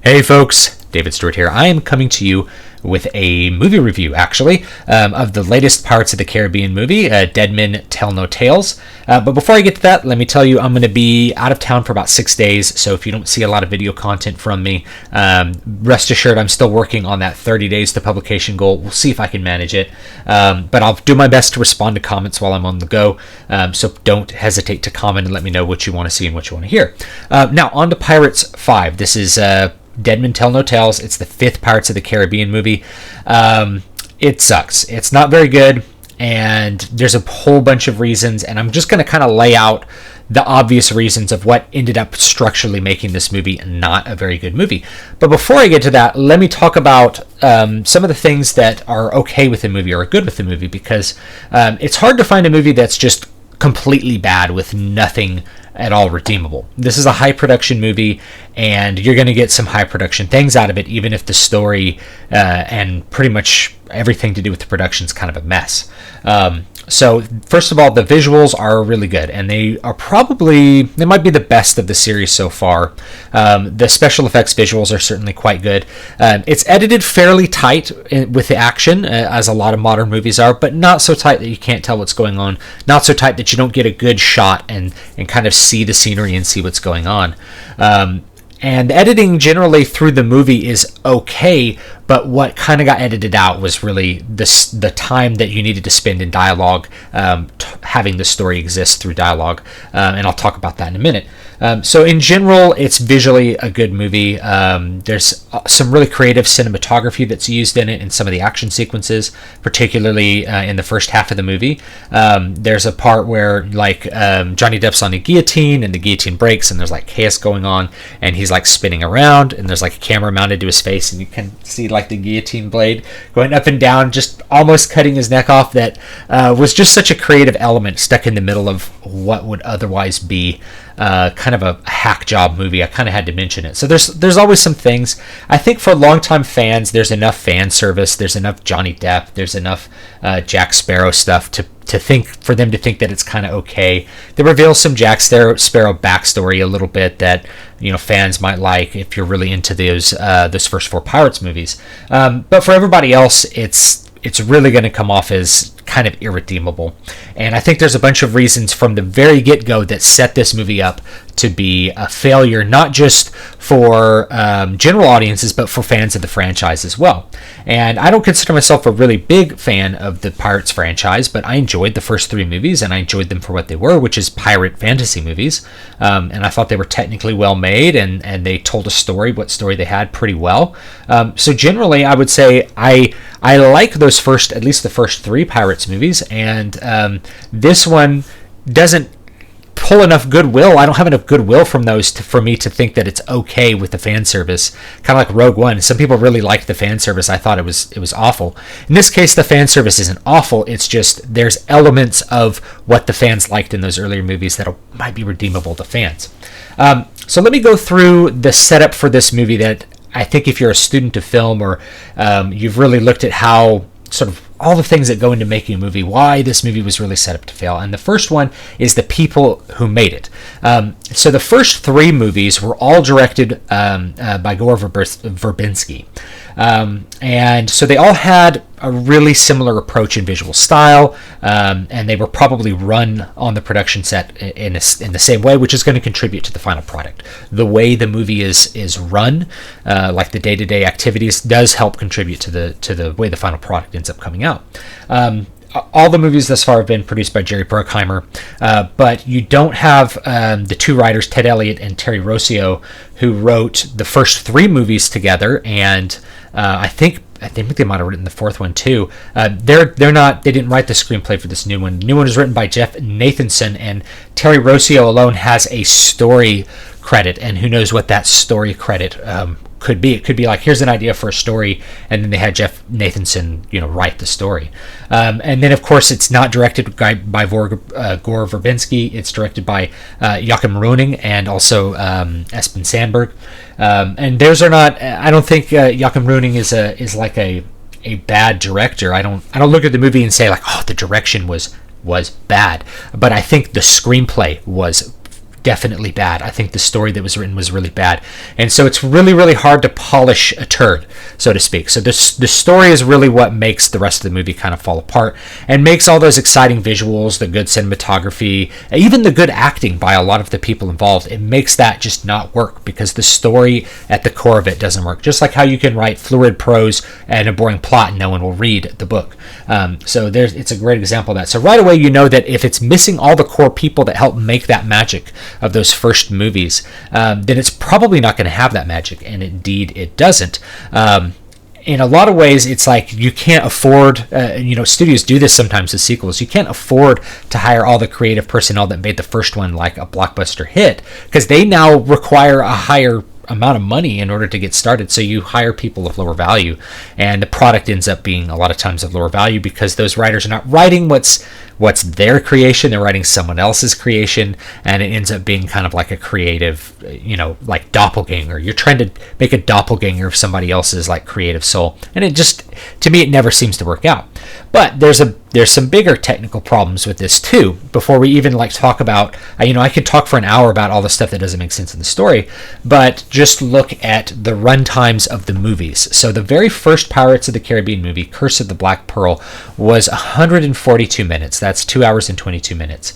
Hey folks, David Stewart here. I am coming to you with a movie review, actually, of the latest Pirates of the Caribbean movie, Dead Men Tell No Tales. But before I get to that, let me tell you I'm going to be out of town for about 6 days, so if you don't see a lot of video content from me, rest assured I'm still working on that 30 days to publication goal. We'll see if I can manage it, but I'll do my best to respond to comments while I'm on the go, so don't hesitate to comment and let me know what you want to see and what you want to hear. Now, on to Pirates 5. This is Dead Men Tell No Tales. It's the 5th Pirates of the Caribbean movie. It sucks. It's not very good, and there's a whole bunch of reasons, and I'm just going to kind of lay out the obvious reasons of what ended up structurally making this movie not a very good movie. But before I get to that, let me talk about some of the things that are okay with the movie or are good with the movie, because it's hard to find a movie that's just completely bad with nothing at all redeemable. This is a high production movie, and you're going to get some high production things out of it, even if the story and pretty much everything to do with the production is kind of a mess. So first of all, the visuals are really good, and they might be the best of the series so far. The special effects visuals are certainly quite good. It's edited fairly tight with the action, as a lot of modern movies are, but not so tight that you can't tell what's going on, not so tight that you don't get a good shot and kind of see the scenery and see what's going on. And editing generally through the movie is okay, but what kind of got edited out was really the time that you needed to spend in dialogue, having the story exist through dialogue, and I'll talk about that in a minute. So in general, it's visually a good movie. There's some really creative cinematography that's used in it in some of the action sequences, particularly in the first half of the movie. There's a part where Johnny Depp's on the guillotine, and the guillotine breaks, and there's like chaos going on, and he's like spinning around, and there's like a camera mounted to his face, and you can see like the guillotine blade going up and down, just almost cutting his neck off. That was just such a creative element stuck in the middle of what would otherwise be kind of a hack job movie. I kind of had to mention it. So there's always some things. I think for longtime fans, there's enough fan service, there's enough Johnny Depp, there's enough Jack Sparrow stuff for them to think that it's kind of okay. They reveal some Jack Sparrow backstory a little bit that fans might like if you're really into those first 4 Pirates movies. But for everybody else, it's really going to come off as kind of irredeemable. And I think there's a bunch of reasons from the very get-go that set this movie up to be a failure, not just for general audiences, but for fans of the franchise as well. And I don't consider myself a really big fan of the Pirates franchise, but I enjoyed the first 3 movies, and I enjoyed them for what they were, which is pirate fantasy movies. And I thought they were technically well made, and they told what story they had pretty well. So generally, I would say I like at least the first 3 Pirates movies, and this one doesn't pull enough goodwill. I don't have enough goodwill from those for me to think that it's okay with the fan service. Kind of like Rogue One. Some people really liked the fan service. I thought it was awful. In this case, the fan service isn't awful. It's just there's elements of what the fans liked in those earlier movies that might be redeemable to fans. So let me go through the setup for this movie that I think if you're a student of film, or you've really looked at how sort of all the things that go into making a movie, why this movie was really set up to fail. And the first one is the people who made it. So the first 3 movies were all directed by Gore Verbinski. And so they all had a really similar approach in visual style, and they were probably run on the production set in the same way, which is going to contribute to the final product. The way the movie is run, like the day-to-day activities, does help contribute to the way the final product ends up coming out. All the movies thus far have been produced by Jerry Bruckheimer, but you don't have the 2 writers, Ted Elliott and Terry Rossio, who wrote the first 3 movies together, and I think they might have written the 4th one too. They didn't write the screenplay for this new one. The new one is written by Jeff Nathanson, and Terry Rossio alone has a story credit, and who knows what that story credit could be. It could be like, here's an idea for a story, and then they had Jeff Nathanson, write the story. And then, of course, it's not directed by Gore Verbinski. It's directed by Joachim Roening and also Espen Sandberg. And theirs are not. I don't think Joachim Roening is like a bad director. I don't look at the movie and say like, oh, the direction was bad. But I think the screenplay was definitely bad. I think the story that was written was really bad. And so it's really, really hard to polish a turd, so to speak. So the story is really what makes the rest of the movie kind of fall apart and makes all those exciting visuals, the good cinematography, even the good acting by a lot of the people involved. It makes that just not work because the story at the core of it doesn't work. Just like how you can write fluid prose and a boring plot and no one will read the book. So it's a great example of that. So right away you know that if it's missing all the core people that help make that magic of those first movies, then it's probably not going to have that magic, and indeed it doesn't. In a lot of ways, it's like you can't afford, studios do this sometimes with sequels. You can't afford to hire all the creative personnel that made the first one like a blockbuster hit, because they now require a higher amount of money in order to get started. So you hire people of lower value, and the product ends up being a lot of times of lower value because those writers are not writing what's their creation, they're writing someone else's creation, and it ends up being kind of like a creative, like doppelganger. You're trying to make a doppelganger of somebody else's like creative soul, and it just, to me, it never seems to work out. But there's some bigger technical problems with this too. Before we even like talk about, I could talk for an hour about all the stuff that doesn't make sense in the story, but just look at the runtimes of the movies. So the very first Pirates of the Caribbean movie, Curse of the Black Pearl, was 142 minutes. That's 2 hours and 22 minutes,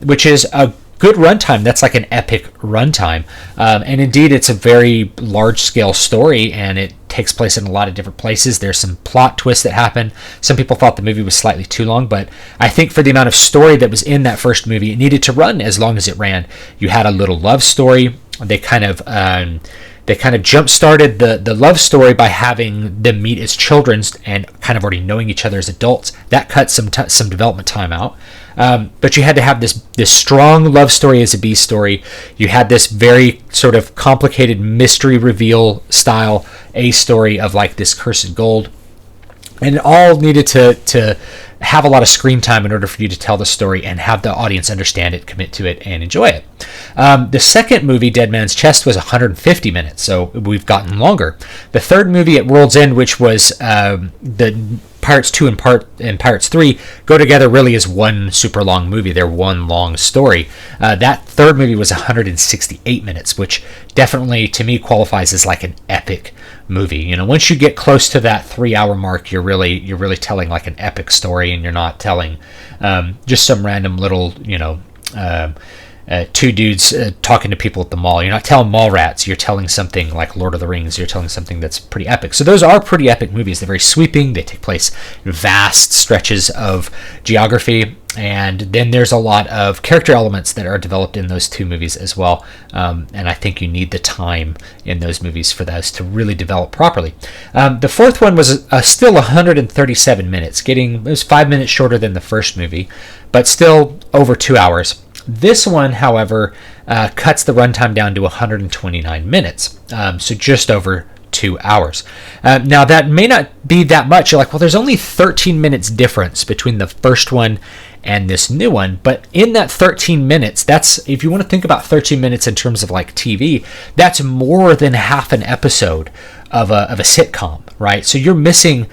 which is a good runtime. That's like an epic runtime. And indeed, it's a very large-scale story, and it takes place in a lot of different places. There's some plot twists that happen. Some people thought the movie was slightly too long, but I think for the amount of story that was in that first movie, it needed to run as long as it ran. You had a little love story. They kind of jump-started the love story by having them meet as children and kind of already knowing each other as adults. That cut some development time out. But you had to have this strong love story as a B story. You had this very sort of complicated mystery reveal style A story of like this cursed gold. And it all needed to have a lot of screen time in order for you to tell the story and have the audience understand it, commit to it, and enjoy it. The second movie, Dead Man's Chest, was 150 minutes, so we've gotten longer. The third movie at World's End, which was the Pirates 2 and Pirates 3, go together really as one super long movie. They're one long story. That third movie was 168 minutes, which definitely, to me, qualifies as like an epic movie. Once you get close to that 3-hour mark, you're really telling like an epic story, and you're not telling just some random little, two dudes talking to people at the mall. You're not telling mall rats. You're telling something like Lord of the Rings. You're telling something that's pretty epic. So those are pretty epic movies. They're very sweeping. They take place in vast stretches of geography. And then there's a lot of character elements that are developed in those two movies as well. And I think you need the time in those movies for those to really develop properly. The fourth one was still 137 minutes. It was 5 minutes shorter than the first movie, but still over 2 hours. This one, however, cuts the runtime down to 129 minutes, so just over 2 hours. Now, that may not be that much. You're like, well, there's only 13 minutes difference between the first one and this new one, but in that 13 minutes, that's, if you want to think about 13 minutes in terms of like TV, that's more than half an episode of a sitcom, right? So you're missing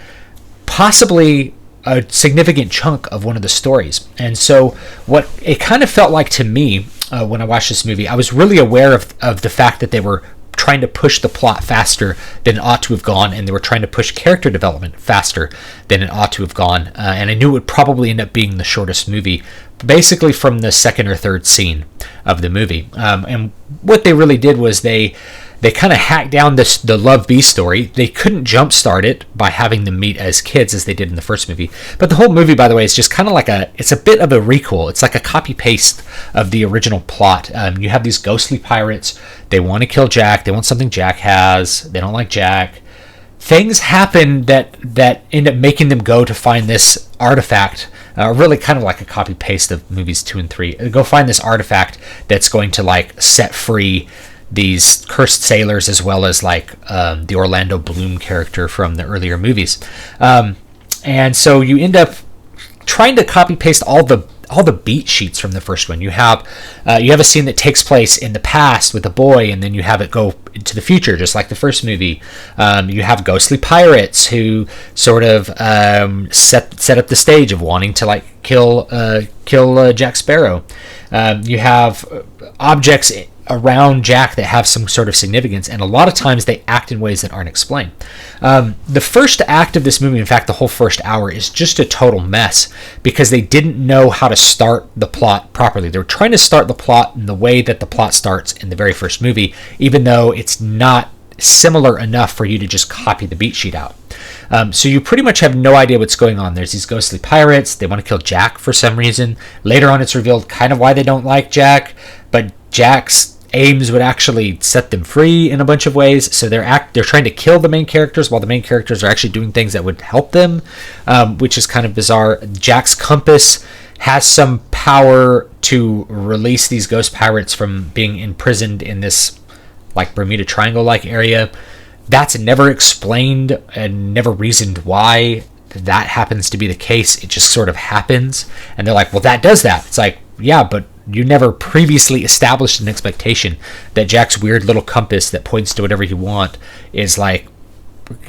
possibly a significant chunk of one of the stories. And so what it kind of felt like to me when I watched this movie, I was really aware of the fact that they were trying to push the plot faster than it ought to have gone, and they were trying to push character development faster than it ought to have gone. And I knew it would probably end up being the shortest movie, basically from the second or third scene of the movie. And what they really did was they kind of hacked down the Love B story. They couldn't jumpstart it by having them meet as kids as they did in the first movie. But the whole movie, by the way, is just kind of like it's a bit of a recall. It's like a copy-paste of the original plot. You have these ghostly pirates. They want to kill Jack. They want something Jack has. They don't like Jack. Things happen that end up making them go to find this artifact, really kind of like a copy-paste of movies 2 and 3. Go find this artifact that's going to like set free these cursed sailors, as well as like the Orlando Bloom character from the earlier movies. And so you end up trying to copy paste all the all the beat sheets from the first one. You have a scene that takes place in the past with a boy, and then you have it go into the future, just like the first movie. You have ghostly pirates who sort of set up the stage of wanting to like kill Jack Sparrow. You have objects around Jack that have some sort of significance, and a lot of times they act in ways that aren't explained. The first act of this movie, in fact the whole first hour, is just a total mess because they didn't know how to start the plot properly. They were trying to start the plot in the way that the plot starts in the very first movie, even though it's not similar enough for you to just copy the beat sheet out. So you pretty much have no idea what's going on. There's these ghostly pirates. They want to kill Jack for some reason. Later on it's revealed kind of why they don't like Jack, but Jack's aims would actually set them free in a bunch of ways. So they're trying to kill the main characters while the main characters are actually doing things that would help them, which is kind of bizarre. Jack's compass has some power to release these ghost pirates from being imprisoned in this like Bermuda Triangle like area. That's never explained and never reasoned why that happens to be the case. It just sort of happens, and they're like, well, that does that. It's like, yeah, but you never previously established an expectation that Jack's weird little compass that points to whatever you want is like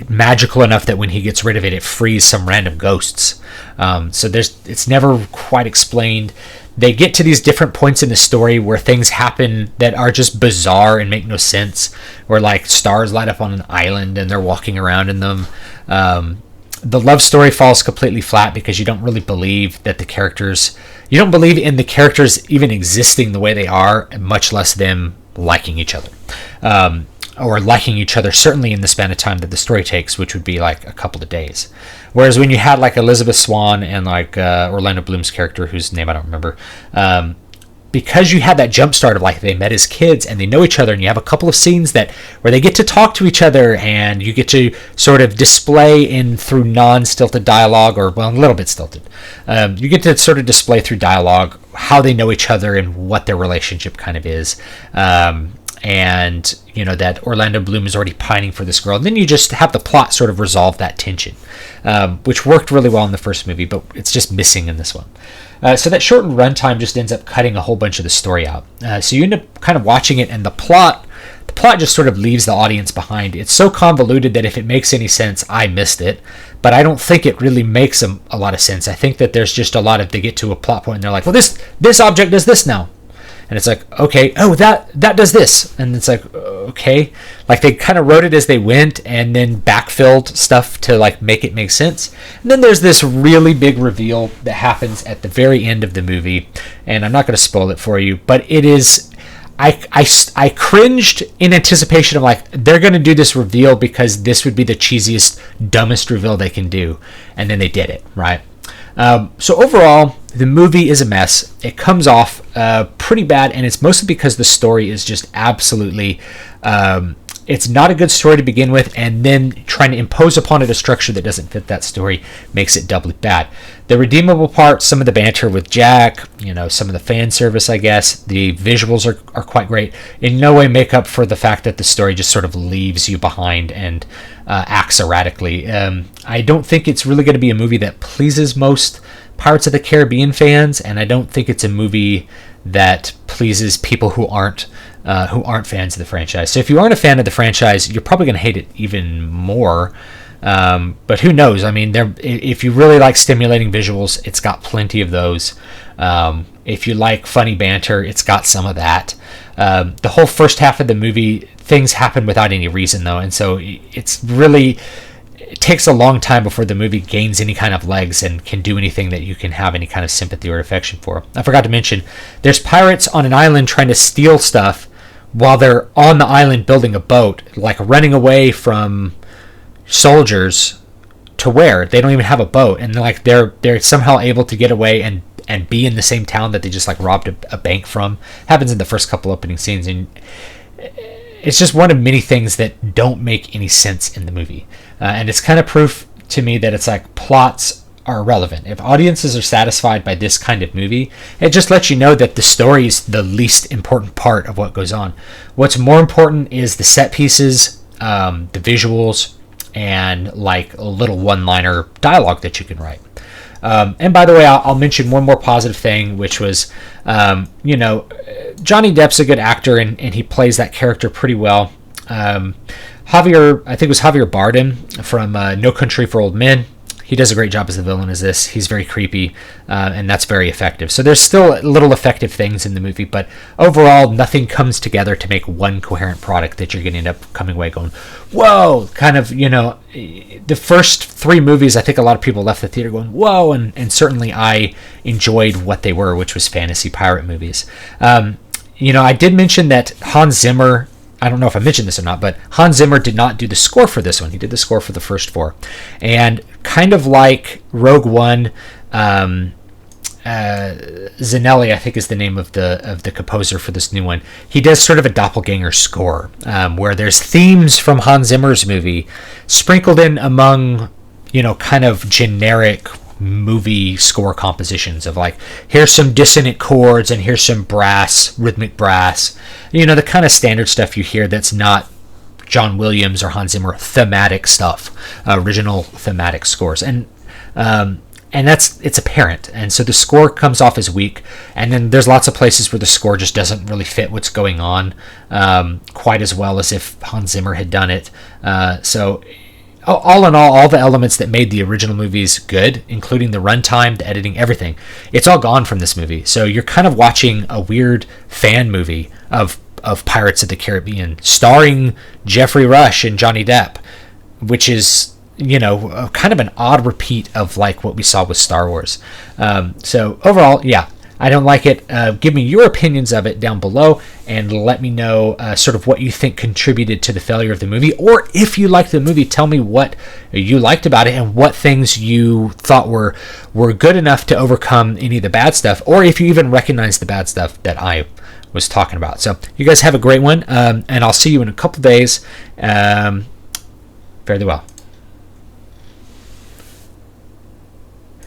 magical enough that when he gets rid of it, it frees some random ghosts. So it's never quite explained. They get to these different points in the story where things happen that are just bizarre and make no sense, where like stars light up on an island and they're walking around in them. The love story falls completely flat because you don't really believe that you don't believe in the characters even existing the way they are, much less them liking each other. Or liking each other, certainly in the span of time that the story takes, which would be like a couple of days. Whereas when you had like Elizabeth Swann and like Orlando Bloom's character, whose name I don't remember, because you had that jump start of like they met as kids and they know each other, and you have a couple of scenes where they get to talk to each other, and you get to sort of display through non-stilted dialogue, or well, a little bit stilted. You get to sort of display through dialogue how they know each other and what their relationship kind of is. And you know that Orlando Bloom is already pining for this girl, and then you just have the plot sort of resolve that tension, which worked really well in the first movie, but it's just missing in this one. So that shortened runtime just ends up cutting a whole bunch of the story out. So you end up kind of watching it, and the plot just sort of leaves the audience behind. It's so convoluted that if it makes any sense, I missed it, but I don't think it really makes a lot of sense. I think that there's just a lot of, they get to a plot point and they're like, well, this object does this now. And it's like, okay, oh, that does this. And it's like, okay. Like they kind of wrote it as they went and then backfilled stuff to like make it make sense. And then there's this really big reveal that happens at the very end of the movie. And I'm not going to spoil it for you, but it is, I cringed in anticipation of like, they're going to do this reveal because this would be the cheesiest, dumbest reveal they can do. And then they did it, right? So overall, the movie is a mess. It comes off pretty bad, and it's mostly because the story is just absolutely... it's not a good story to begin with, and then trying to impose upon it a structure that doesn't fit that story makes it doubly bad. The redeemable parts, some of the banter with Jack, some of the fan service, I guess, the visuals are quite great, in no way make up for the fact that the story just sort of leaves you behind and acts erratically. I don't think it's really going to be a movie that pleases most Pirates of the Caribbean fans, and I don't think it's a movie that pleases people who aren't fans of the franchise. So if you aren't a fan of the franchise, you're probably going to hate it even more. But who knows? I mean, if you really like stimulating visuals, it's got plenty of those. If you like funny banter, it's got some of that. The whole first half of the movie, things happen without any reason, though, and so it takes a long time before the movie gains any kind of legs and can do anything that you can have any kind of sympathy or affection for. I forgot to mention, there's pirates on an island trying to steal stuff while they're on the island building a boat, like running away from soldiers to where they don't even have a boat, and they're somehow able to get away and be in the same town that they just like robbed a bank from. Happens in the first couple opening scenes, and it's just one of many things that don't make any sense in the movie. And it's kind of proof to me that it's like plots are irrelevant. If audiences are satisfied by this kind of movie, it just lets you know that the story is the least important part of what goes on. What's more important is the set pieces, the visuals, and like a little one-liner dialogue that you can write. And by the way, I'll mention one more positive thing, which was, Johnny Depp's a good actor, and he plays that character pretty well. Javier, I think it was Javier Bardem from No Country for Old Men. He does a great job as the villain as this. He's very creepy, and that's very effective. So there's still little effective things in the movie, but overall, nothing comes together to make one coherent product that you're going to end up coming away going, whoa, kind of, the first 3 movies, I think a lot of people left the theater going, whoa, and certainly I enjoyed what they were, which was fantasy pirate movies. I did mention that Hans Zimmer, I don't know if I mentioned this or not, but Hans Zimmer did not do the score for this one. He did the score for the first 4. And kind of like Rogue One, Zanelli, I think is the name of the composer for this new one. He does sort of a doppelganger score, where there's themes from Hans Zimmer's movie sprinkled in among, kind of generic movie score compositions of like, here's some dissonant chords and here's some rhythmic brass, the kind of standard stuff you hear that's not John Williams or Hans Zimmer thematic stuff, original thematic scores, and it's apparent, and so the score comes off as weak, and then there's lots of places where the score just doesn't really fit what's going on quite as well as if Hans Zimmer had done it. So all in all the elements that made the original movies good, including the runtime, the editing, everything, it's all gone from this movie. So you're kind of watching a weird fan movie of Pirates of the Caribbean starring Jeffrey Rush and Johnny Depp, which is, kind of an odd repeat of like what we saw with Star Wars. So overall, yeah, I don't like it. Give me your opinions of it down below, and let me know sort of what you think contributed to the failure of the movie. Or if you liked the movie, tell me what you liked about it and what things you thought were good enough to overcome any of the bad stuff, or if you even recognize the bad stuff that I was talking about. So you guys have a great one, and I'll see you in a couple days. Fare thee well.